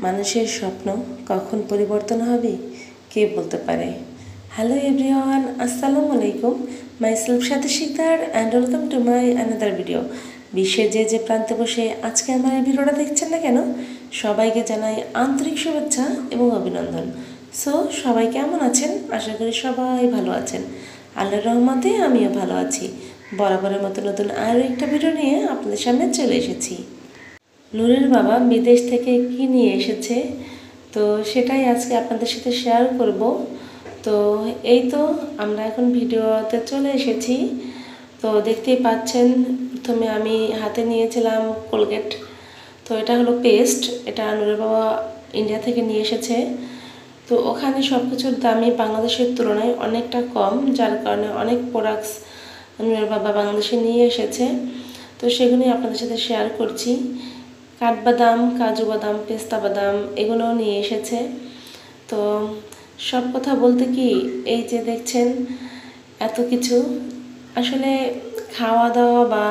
মানুষের স্বপ্ন কখন পরিবর্তন হবে কে বলতে পারে। হ্যালো এভরিওয়ান, আসসালামু আলাইকুম। মাইসেলফ সাথে Sikdar and welcome to my another video. বিশ্বের যে প্রান্তে বসে আজকে আমার এই ভিডিওটা দেখছেন না কেন, সবাইকে জানাই আন্তরিক শুভেচ্ছা এবং অভিনন্দন। সো সবাই কেমন আছেন? আশা করি সবাই ভালো আছেন। আল্লাহর রহমতে আমিও ভালো আছি। বরাবরের মতো নতুন আরও একটা ভিডিও নিয়ে আপনাদের সামনে চলে এসেছি। নূরের বাবা বিদেশ থেকে কি নিয়ে এসেছে, তো সেটাই আজকে আপনাদের সাথে শেয়ার করব। তো এই তো আমরা এখন ভিডিওতে চলে এসেছি। তো দেখতেই পাচ্ছেন, প্রথমে আমি হাতে নিয়েছিলাম কোলগেট। তো এটা হলো পেস্ট, এটা নূরের বাবা ইন্ডিয়া থেকে নিয়ে এসেছে। তো ওখানে সব কিছুর দামই বাংলাদেশের তুলনায় অনেকটা কম, যার কারণে অনেক প্রোডাক্টস নূরের বাবা বাংলাদেশে নিয়ে এসেছে। তো সেগুলোই আপনাদের সাথে শেয়ার করছি। কাঠবাদাম, কাজু বাদাম, পেস্তা বাদাম এগুলোও নিয়ে এসেছে। তো সব কথা বলতে কি, এই যে দেখছেন এত কিছু, আসলে খাওয়া দাওয়া বা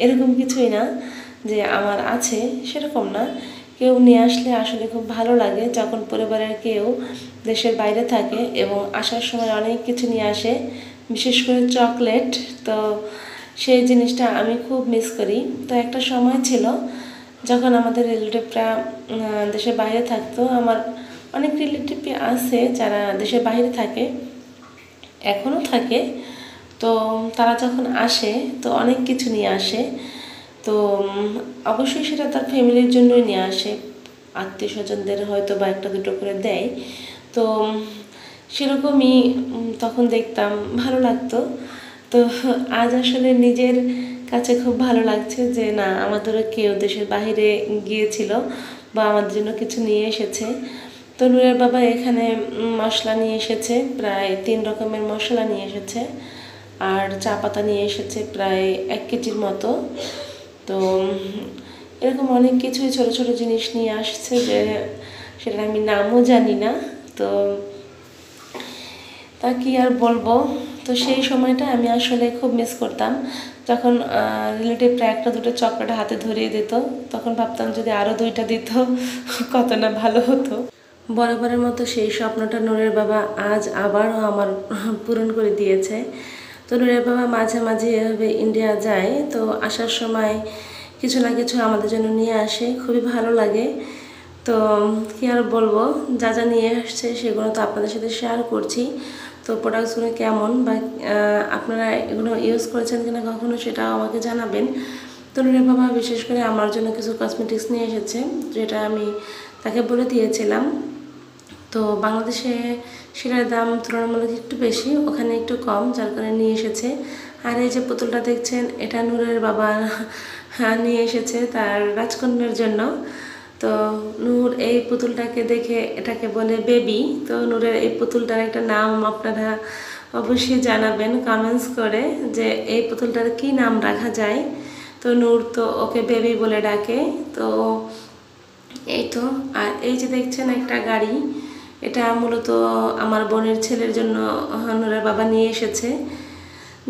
এরকম কিছুই না যে আমার আছে সেরকম না। কেউ নিয়ে আসলে আসলে খুব ভালো লাগে যখন পরিবারের কেউ দেশের বাইরে থাকে এবং আসার সময় অনেক কিছু নিয়ে আসে, বিশেষ করে চকলেট। তো সেই জিনিসটা আমি খুব মিস করি। তো একটা সময় ছিল যখন আমাদের রিলেটিভরা দেশের বাইরে থাকতো। আমার অনেক রিলেটিভই আছে যারা দেশের বাইরে থাকে, এখনও থাকে। তো তারা যখন আসে তো অনেক কিছু নিয়ে আসে। তো অবশ্যই সেটা তার ফ্যামিলির জন্যই নিয়ে আসে, আত্মীয় স্বজনদের হয়তো বা একটা দুটো করে দেয়। তো সেরকমই তখন দেখতাম, ভালো লাগতো। তো আজ আসলে নিজের কাছে খুব ভালো লাগছে যে না, আমাদেরও কেউ দেশের বাইরে গিয়েছিল বা আমাদের জন্য কিছু নিয়ে এসেছে। তো নূরের বাবা এখানে মশলা নিয়ে এসেছে, প্রায় 3 রকমের মশলা নিয়ে এসেছে, আর চা পাতা নিয়ে এসেছে প্রায় 1 কেজির মতো। তো এরকম অনেক কিছুই ছোট ছোট জিনিস নিয়ে আসছে যে সেটা আমি নামও জানি না। তো তা কি আর বলবো। তো সেই সময়টা আমি আসলে খুব মিস করতাম, যখন রিলেটিভরা একটা দুটো চকলেট হাতে ধরিয়ে দিত, তখন ভাবতাম যদি আরও 2টা দিত কত না ভালো হতো। বরাবরের মতো সেই স্বপ্নটা নূরের বাবা আজ আবারও আমার পূরণ করে দিয়েছে। তো নূরের বাবা মাঝে মাঝে এভাবে ইন্ডিয়া যায়, তো আসার সময় কিছু না কিছু আমাদের জন্য নিয়ে আসে, খুবই ভালো লাগে। তো কী আর বলবো, যা যা নিয়ে আসছে সেগুলো তো আপনাদের সাথে শেয়ার করছি। তো প্রোডাক্টসগুলো কেমন বা আপনারা এগুলো ইউজ করেছেন কিনা কখনো, সেটাও আমাকে জানাবেন। তো নূরের বাবা বিশেষ করে আমার জন্য কিছু কসমেটিক্স নিয়ে এসেছে, যেটা আমি তাকে বলে দিয়েছিলাম। তো বাংলাদেশে সেটার দাম তুলনামূলক একটু বেশি, ওখানে একটু কম, যার কারণে নিয়ে এসেছে। আর এই যে পুতুলটা দেখছেন, এটা নূরের বাবা নিয়ে এসেছে তার রাজকন্যার জন্য। তো নূর এই পুতুলটাকে দেখে এটাকে বলে বেবি। তো নূরের এই পুতুলটার একটা নাম আপনারা অবশ্যই জানাবেন কমেন্টস করে যে এই পুতুলটার কী নাম রাখা যায়। তো নূর তো ওকে বেবি বলে ডাকে। তো এই তো, আর এই যে দেখছেন একটা গাড়ি, এটা মূলত আমার বোনের ছেলের জন্য নূরের বাবা নিয়ে এসেছে।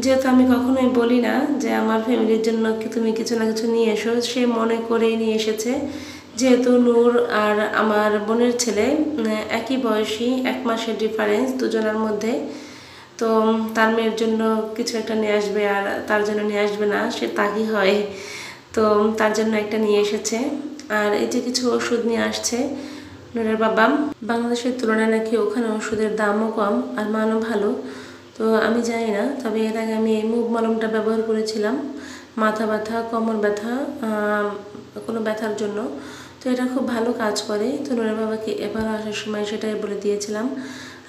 যেহেতু আমি কখনোই বলি না যে আমার ফ্যামিলির জন্য কি তুমি কিছু না কিছু নিয়ে এসো, সে মনে করেই নিয়ে এসেছে। যেহেতু নূর আর আমার বোনের ছেলে একই বয়সী, 1 মাসের ডিফারেন্স দুজনের মধ্যে। তো তার মেয়ের জন্য কিছু একটা নিয়ে আসবে আর তার জন্য নিয়ে আসবে না, সে তাই হয়। তো তার জন্য একটা নিয়ে এসেছে। আর এই যে কিছু ওষুধ নিয়ে আসছে নূরের বাবা। বাংলাদেশের তুলনায় নাকি ওখানে ওষুধের দামও কম আর মানও ভালো। তো আমি জানি না, তবে এর আগে আমি এই মুভ মলমটা ব্যবহার করেছিলাম মাথা ব্যথা, কোমর ব্যথা, কোনো ব্যথার জন্য। তো এটা খুব ভালো কাজ করে। তো নূরের বাবাকে এবার আসার সময় সেটাই বলে দিয়েছিলাম।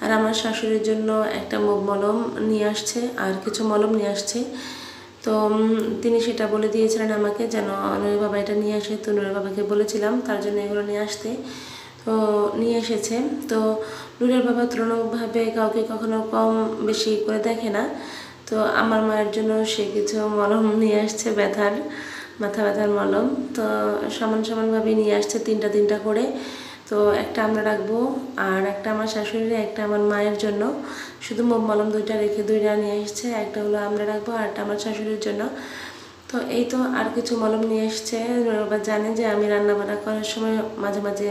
আর আমার শাশুড়ির জন্য একটা মুভ মলম নিয়ে আসছে আর কিছু মলম নিয়ে আসছে। তো তিনি সেটা বলে দিয়েছিলেন আমাকে যেন নূরের বাবা এটা নিয়ে আসে। তো নূরের বাবাকে বলেছিলাম তার জন্য এগুলো নিয়ে আসতে, তো নিয়ে এসেছে। তো নূরের বাবা তুলনামূলকভাবে কাউকে কখনো কম বেশি করে দেখে না। তো আমার মায়ের জন্য সে কিছু মলম নিয়ে আসছে, মাথা ব্যথার মলম। তো সমান সমানভাবে নিয়ে আসছে 3টা করে। তো একটা আমরা রাখবো, আর একটা আমার শাশুড়ির, একটা আমার মায়ের জন্য। শুধু মলম 2টা রেখে 2টা নিয়ে এসছে, একটা হলো আমরা রাখবো আর একটা আমার শাশুড়ির জন্য। তো তো এই তো আর কিছু মলম নিয়ে এসছে। বাবা জানে যে আমি রান্না বান্না করার সময় মাঝে মাঝে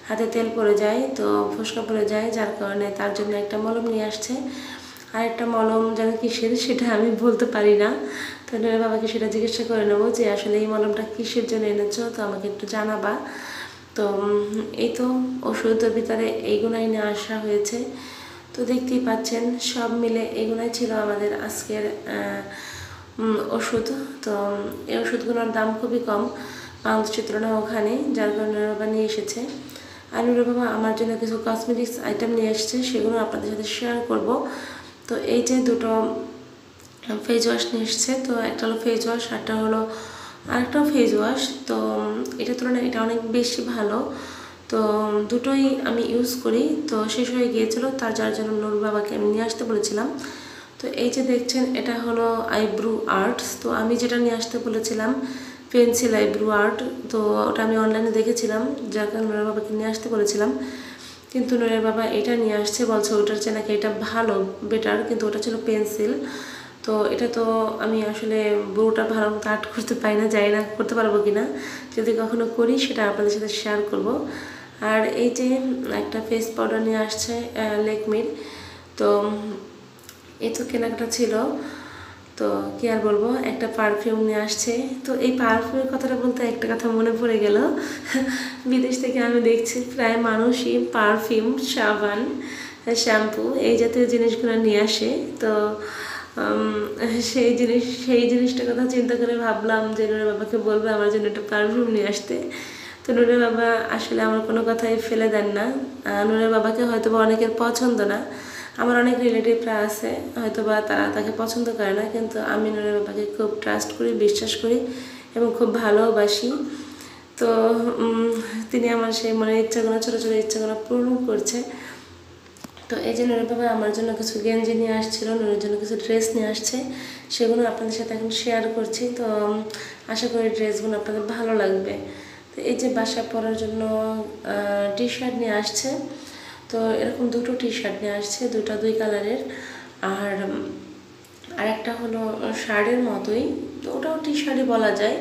হাতে তেল পড়ে যায়, তো ফোসকা পড়ে যায়, যার কারণে তার জন্য একটা মলম নিয়ে আসছে। আর একটা মলম যেন কিসের সেটা আমি বলতে পারি না, তো নুরের বাবাকে সেটা জিজ্ঞাসা করে নেবো যে আসলে এই মলমটা কিসের জন্য এনেছো, তো আমাকে একটু জানাবা। তো এই তো ওষুধের ভিতরে এইগুলাই নিয়ে আসা হয়েছে। তো দেখতেই পাচ্ছেন সব মিলে এগুলাই ছিল আমাদের আজকের ওষুধ। তো এই ওষুধগুলোর দাম খুবই কম বাংলাদেশ তুলনায় ওখানে, যার কারণে বাবা নিয়ে এসেছে। আর নুরের বাবা আমার জন্য কিছু কসমেটিক্স আইটেম নিয়ে এসেছে, সেগুলো আপনাদের সাথে শেয়ার করব। তো এই যে দুটো ফেস ওয়াশ নিয়ে এসছে, তো একটা হলো ফেস ওয়াশ, একটা হলো আরেকটাও ফেস ওয়াশ। তো এটার তুলনায় এটা অনেক বেশি ভালো। তো দুটোই আমি ইউজ করি, তো শেষ হয়ে গিয়েছিলো, তার যার জন্য নুর বাবাকে আমি নিয়ে আসতে বলেছিলাম। তো এই যে দেখছেন এটা হলো আইব্রু আর্টস। তো আমি যেটা নিয়ে আসতে বলেছিলাম পেন্সিল আইব্রু আর্ট, তো ওটা আমি অনলাইনে দেখেছিলাম, যার কারণে নুরের বাবাকে নিয়ে আসতে বলেছিলাম। কিন্তু নুরের বাবা এটা নিয়ে আসছে, বলছে ওটার চেয়ে নাকি এটা ভালো, বেটার, কিন্তু ওটা ছিল পেন্সিল। তো এটা তো আমি আসলে ব্রুটা ভালো মতো আর্ট করতে পারি না, জানি না করতে পারবো কি না, যদি কখনো করি সেটা আপনাদের সাথে শেয়ার করব। আর এই যে একটা ফেস পাউডার নিয়ে আসছে লেকমির। তো এই তো কেনাকাটা ছিল। তো কি আর বলবো, একটা পারফিউম নিয়ে আসছে। তো এই পারফিউমের কথাটা বলতে একটা কথা মনে পড়ে গেল, বিদেশ থেকে আমি দেখছি প্রায় মানুষই পারফিউম, সাবান, শ্যাম্পু এই জাতীয় জিনিসগুলো নিয়ে আসে। তো সেই জিনিসটার কথা চিন্তা করে ভাবলাম যে নুরের বাবাকে বলবো আমার জন্য একটা পারফিউম নিয়ে আসতে। তো নুরের বাবা আসলে আমার কোনো কথাই ফেলে দেন না। নুরের বাবাকে হয়তো বা অনেকের পছন্দ না, আমার অনেক রিলেটিভরা আছে হয়তো বা তারা তাকে পছন্দ করে না, কিন্তু আমি নুরের বাবাকে খুব ট্রাস্ট করি, বিশ্বাস করি এবং খুব ভালোবাসি। তো তিনি আমার সেই মনের ইচ্ছাগুলো, ছোটো ছোটো ইচ্ছাগুলো পূরণ করছে। তো এই যে নুরের বাবা আমার জন্য কিছু গেঞ্জি নিয়ে আসছিল, নুরের জন্য কিছু ড্রেস নিয়ে আসছে, সেগুলো আপনাদের সাথে এখন শেয়ার করছি। তো আশা করি ড্রেসগুলো আপনাদের ভালো লাগবে। তো এই যে বাসায় পরার জন্য টি শার্ট নিয়ে আসছে। তো এরকম দুটো টি শার্ট নিয়ে আসছে, দুটো দুই কালারের। আর একটা হলো শার্টের মতোই, তো ওটাও টি শার্টই বলা যায়।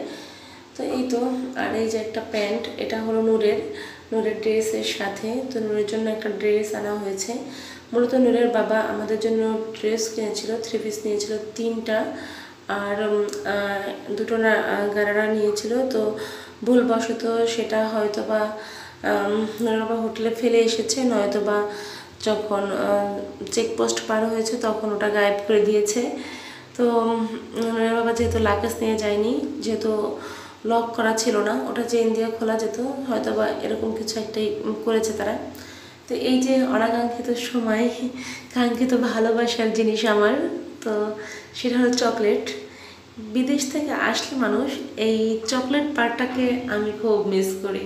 তো এই তো, আর এই যে একটা প্যান্ট, এটা হলো নূরের ড্রেসের সাথে। তো নূরের জন্য একটা ড্রেস আনা হয়েছে। মূলত নূরের বাবা আমাদের জন্য ড্রেস কিনেছিল, 3 পিস নিয়েছিল 3টা, আর দুটো গারারা নিয়েছিল। তো ভুলবশত সেটা হয়তো বা নুরের বাবা হোটেলে ফেলে এসেছে, নয়তো বা যখন চেকপোস্ট পার হয়েছে তখন ওটা গায়েব করে দিয়েছে। তো নুরের বাবা যেহেতু লাকেজ নিয়ে যায়নি, যেহেতু লক করা ছিল না, ওটা চেইন দিয়ে খোলা যেত, হয়তো বা এরকম কিছু একটাই করেছে তারা। তো এই যে অনাকাঙ্ক্ষিত সময় কাঙ্ক্ষিত ভালোবাসার জিনিস আমার, তো সেটা হলো চকলেট। বিদেশ থেকে আসলে মানুষ এই চকলেট পার্টটাকে আমি খুব মিস করি।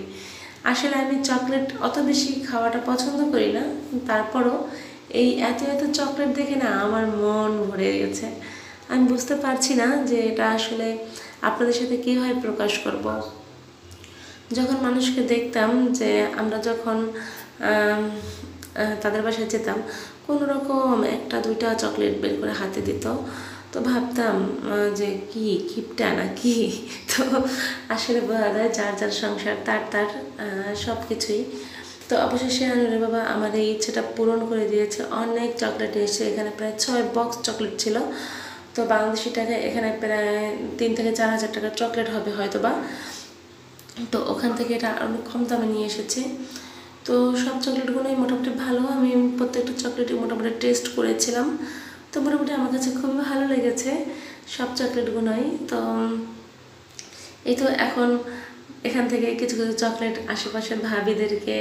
আসলে আমি চকলেট অত বেশি খাওয়াটা পছন্দ করি না, তারপরও এই এত এত চকলেট দেখে না আমার মন ভরে গেছে। আমি বুঝতে পারছি না যে এটা আসলে আপনাদের সাথে কীভাবে প্রকাশ করব। যখন মানুষকে দেখতাম যে আমরা যখন তাদের বাসায় যেতাম, কোনো রকম একটা দুইটা চকলেট বের করে হাতে দিত, তো ভাবতাম যে কি কিপটা না কি। তো আসলে বোঝা যায় যার যার সংসার তার তার সব কিছুই। তো অবশেষে নুরের বাবা আমার এই ইচ্ছেটা পূরণ করে দিয়েছে, অনেক চকলেট এসেছে, এখানে প্রায় 6 বক্স চকলেট ছিল। তো বাংলাদেশি টাকায় এখানে প্রায় 3 থেকে 4 হাজার টাকার চকলেট হবে হয়তো বা। তো ওখান থেকে এটা অনেক কম দামে নিয়ে এসেছে। তো সব চকলেটগুলোই মোটামুটি ভালো, আমি প্রত্যেকটা চকলেটই মোটামুটি টেস্ট করেছিলাম। তো মোটামুটি আমার কাছে খুব ভালো লেগেছে সব চকলেটগুলোই। তো এই তো এখন এখান থেকে কিছু কিছু চকলেট আশেপাশের ভাবিদেরকে,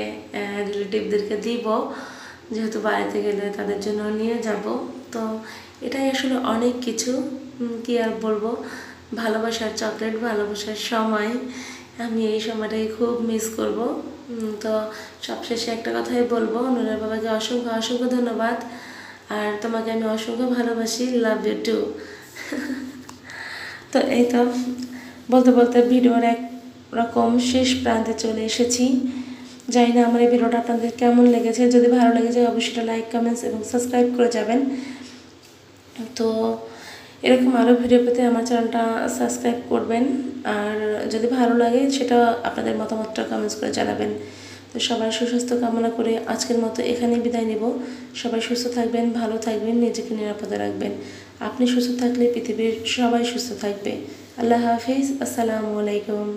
রিলেটিভদেরকে দিব, যেহেতু বাড়িতে গেলে তাদের জন্য নিয়ে যাব। তো এটাই আসলে অনেক কিছু, কি আর বলবো, ভালোবাসার চকলেট, ভালোবাসার সময়। আমি এই সময়টাকে খুব মিস করব। তো সবশেষে একটা কথাই বলবো, নুরের বাবাকে অসংখ্য অসংখ্য ধন্যবাদ, আর তোমাকে আমি অসংখ্য ভালোবাসি, লাভ ইউ টু। তো এই তো বলতে বলতে ভিডিওর এক রকম শেষ প্রান্তে চলে এসেছি। জানি না আমার এই ভিডিওটা আপনাদের কেমন লেগেছে, যদি ভালো লেগে যায় অবশ্যই লাইক, কমেন্টস এবং সাবস্ক্রাইব করে যাবেন। তো এরকম আরও ভিডিও পেতে আমার চ্যানেলটা সাবস্ক্রাইব করবেন। আর যদি ভালো লাগে সেটা আপনাদের মতামতটা কমেন্টস করে জানাবেন। তো সবার সুস্বাস্থ্য কামনা করে আজকের মতো এখানেই বিদায় নেব। সবাই সুস্থ থাকবেন, ভালো থাকবেন, নিজেকে নিরাপদে রাখবেন। আপনি সুস্থ থাকলে পৃথিবীর সবাই সুস্থ থাকবে। আল্লাহ হাফিজ। আসসালামু আলাইকুম।